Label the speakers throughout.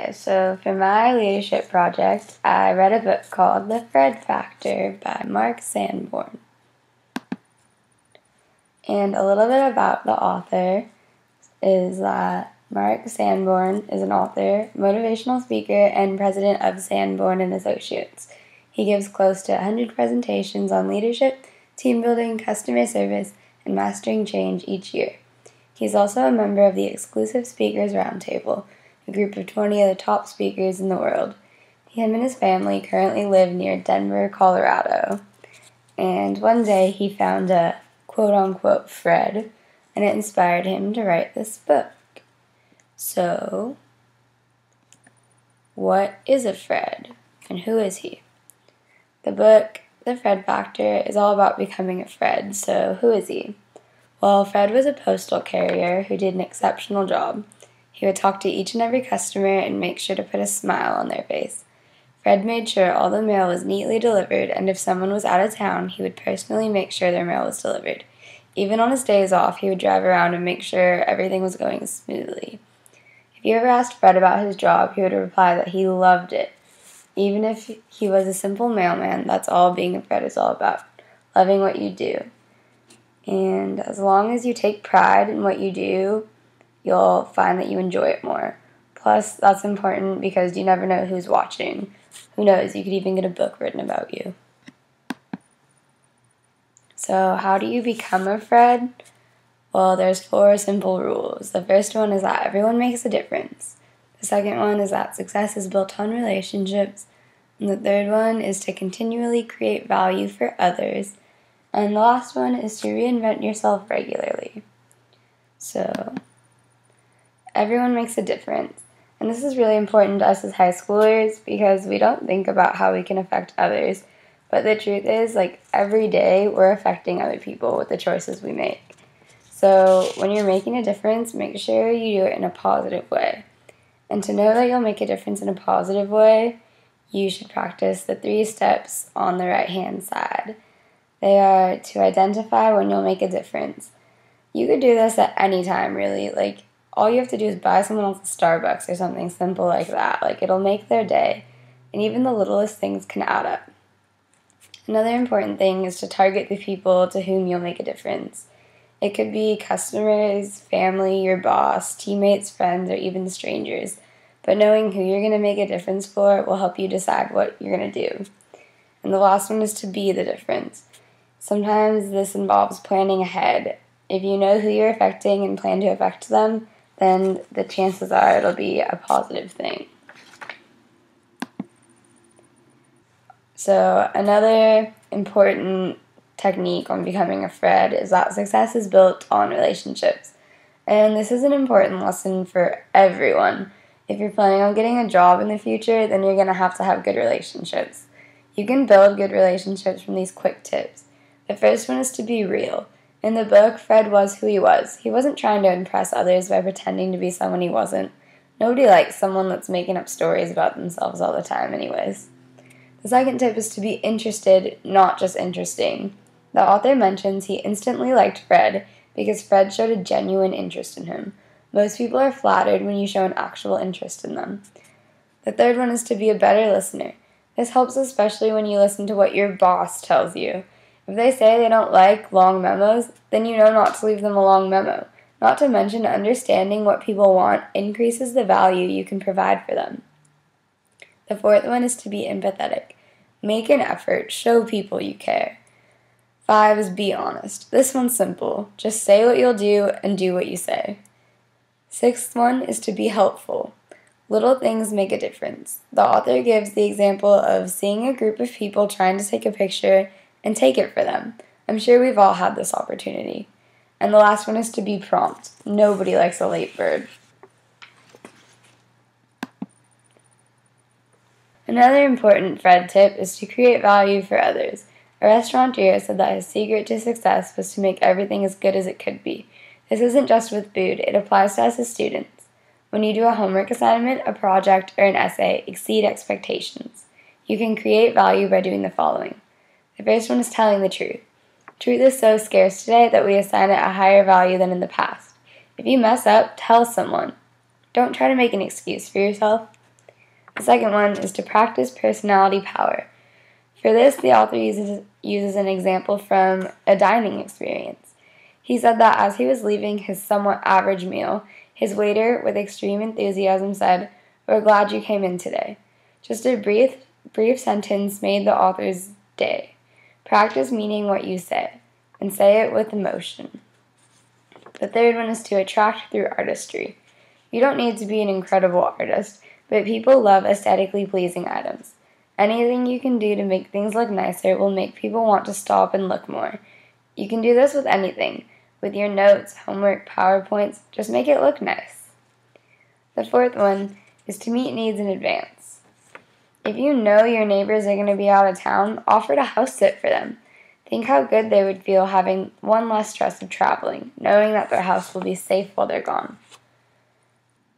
Speaker 1: Okay, so for my leadership project, I read a book called The Fred Factor by Mark Sanborn. And a little bit about the author is that Mark Sanborn is an author, motivational speaker, and president of Sanborn and Associates. He gives close to 100 presentations on leadership, team building, customer service, and mastering change each year. He's also a member of the Exclusive Speakers Roundtable, a group of 20 of the top speakers in the world. Him and his family currently live near Denver, Colorado. And one day he found a quote-unquote Fred, and it inspired him to write this book. So, what is a Fred, and who is he? The book, The Fred Factor, is all about becoming a Fred, so who is he? Well, Fred was a postal carrier who did an exceptional job. He would talk to each and every customer and make sure to put a smile on their face. Fred made sure all the mail was neatly delivered, and if someone was out of town, he would personally make sure their mail was delivered. Even on his days off, he would drive around and make sure everything was going smoothly. If you ever asked Fred about his job, he would reply that he loved it. Even if he was a simple mailman, that's all being a Fred is all about, loving what you do. And as long as you take pride in what you do, you'll find that you enjoy it more. Plus, that's important because you never know who's watching. Who knows, you could even get a book written about you. So, how do you become a Fred? Well, there's 4 simple rules. The first one is that everyone makes a difference. The second one is that success is built on relationships. And the third one is to continually create value for others. And the last one is to reinvent yourself regularly. So, everyone makes a difference. And this is really important to us as high schoolers because we don't think about how we can affect others. But the truth is, every day we're affecting other people with the choices we make. So when you're making a difference, make sure you do it in a positive way. And to know that you'll make a difference in a positive way, you should practice the 3 steps on the right-hand side. They are to identify when you'll make a difference. You could do this at any time, really. All you have to do is buy someone else a Starbucks or something simple like that. It'll make their day. And even the littlest things can add up. Another important thing is to target the people to whom you'll make a difference. It could be customers, family, your boss, teammates, friends, or even strangers. But knowing who you're going to make a difference for will help you decide what you're going to do. And the last one is to be the difference. Sometimes this involves planning ahead. If you know who you're affecting and plan to affect them, then the chances are it'll be a positive thing. So another important technique on becoming a Fred is that success is built on relationships. And this is an important lesson for everyone. If you're planning on getting a job in the future, then you're going to have good relationships. You can build good relationships from these quick tips. The first one is to be real. In the book, Fred was who he was. He wasn't trying to impress others by pretending to be someone he wasn't. Nobody likes someone that's making up stories about themselves all the time anyways. The second tip is to be interested, not just interesting. The author mentions he instantly liked Fred because Fred showed a genuine interest in him. Most people are flattered when you show an actual interest in them. The third one is to be a better listener. This helps especially when you listen to what your boss tells you. If they say they don't like long memos, then you know not to leave them a long memo. Not to mention understanding what people want increases the value you can provide for them. The fourth one is to be empathetic. Make an effort. Show people you care. 5 is be honest. This one's simple. Just say what you'll do and do what you say. 6th one is to be helpful. Little things make a difference. The author gives the example of seeing a group of people trying to take a picture and take it for them. I'm sure we've all had this opportunity. And the last one is to be prompt. Nobody likes a late bird. Another important Fred tip is to create value for others. A restaurateur said that his secret to success was to make everything as good as it could be. This isn't just with food, it applies to us as students. When you do a homework assignment, a project, or an essay, exceed expectations. You can create value by doing the following. The first one is telling the truth. Truth is so scarce today that we assign it a higher value than in the past. If you mess up, tell someone. Don't try to make an excuse for yourself. The second one is to practice personality power. For this, the author uses an example from a dining experience. He said that as he was leaving his somewhat average meal, his waiter, with extreme enthusiasm, said, "We're glad you came in today." Just a brief sentence made the author's day. Practice meaning what you say, and say it with emotion. The third one is to attract through artistry. You don't need to be an incredible artist, but people love aesthetically pleasing items. Anything you can do to make things look nicer will make people want to stop and look more. You can do this with anything. With your notes, homework, PowerPoints, just make it look nice. The fourth one is to meet needs in advance. If you know your neighbors are going to be out of town, offer to house sit for them. Think how good they would feel having one less stress of traveling, knowing that their house will be safe while they're gone.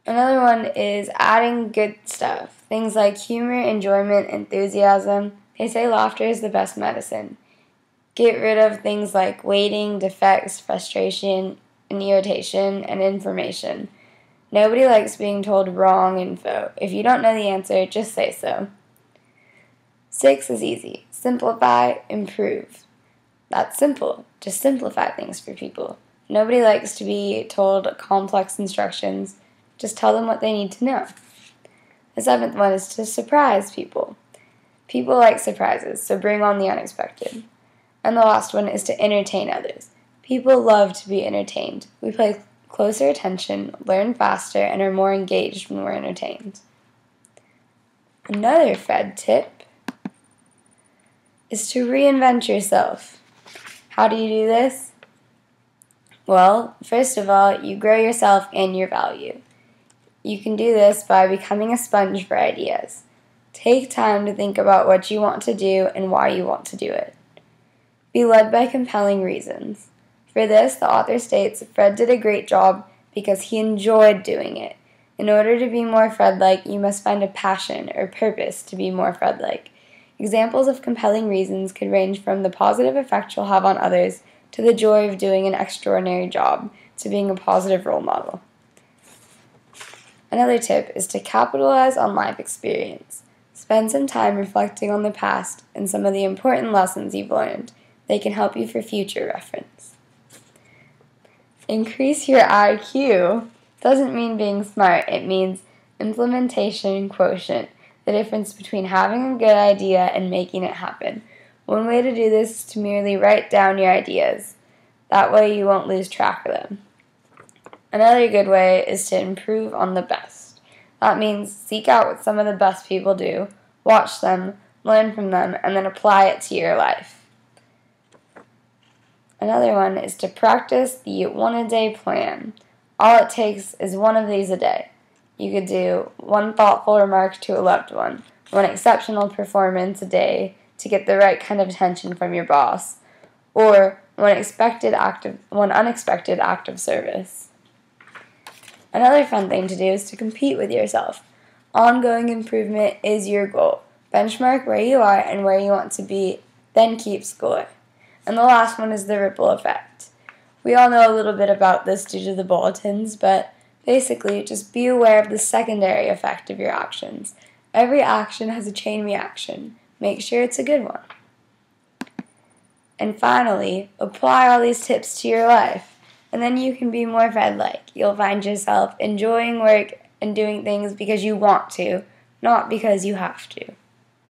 Speaker 1: Another one is adding good stuff. Things like humor, enjoyment, enthusiasm. They say laughter is the best medicine. Get rid of things like waiting, defects, frustration, and irritation, and information. Nobody likes being told wrong info. If you don't know the answer, just say so. 6 is easy. Simplify, improve. That's simple. Just simplify things for people. Nobody likes to be told complex instructions. Just tell them what they need to know. The 7th one is to surprise people. People like surprises, so bring on the unexpected. And the last one is to entertain others. People love to be entertained. We pay closer attention, learn faster, and are more engaged when we're entertained. Another Fred tip is to reinvent yourself. How do you do this? Well, first of all, you grow yourself and your value. You can do this by becoming a sponge for ideas. Take time to think about what you want to do and why you want to do it. Be led by compelling reasons. For this, the author states Fred did a great job because he enjoyed doing it. In order to be more Fred-like, you must find a passion or purpose to be more Fred-like. Examples of compelling reasons could range from the positive effect you'll have on others to the joy of doing an extraordinary job to being a positive role model. Another tip is to capitalize on life experience. Spend some time reflecting on the past and some of the important lessons you've learned. They can help you for future reference. Increase your IQ doesn't mean being smart. It means implementation quotient, the difference between having a good idea and making it happen. One way to do this is to merely write down your ideas. That way you won't lose track of them. Another good way is to improve on the best. That means seek out what some of the best people do, watch them, learn from them, and then apply it to your life. Another one is to practice the one-a-day plan. All it takes is one of these a day. You could do one thoughtful remark to a loved one, one exceptional performance a day to get the right kind of attention from your boss, or one unexpected act of service. Another fun thing to do is to compete with yourself. Ongoing improvement is your goal. Benchmark where you are and where you want to be, then keep score. And the last one is the ripple effect. We all know a little bit about this due to the bulletins, but basically just be aware of the secondary effect of your actions. Every action has a chain reaction. Make sure it's a good one. And finally, apply all these tips to your life, and then you can be more Fred-like. You'll find yourself enjoying work and doing things because you want to, not because you have to.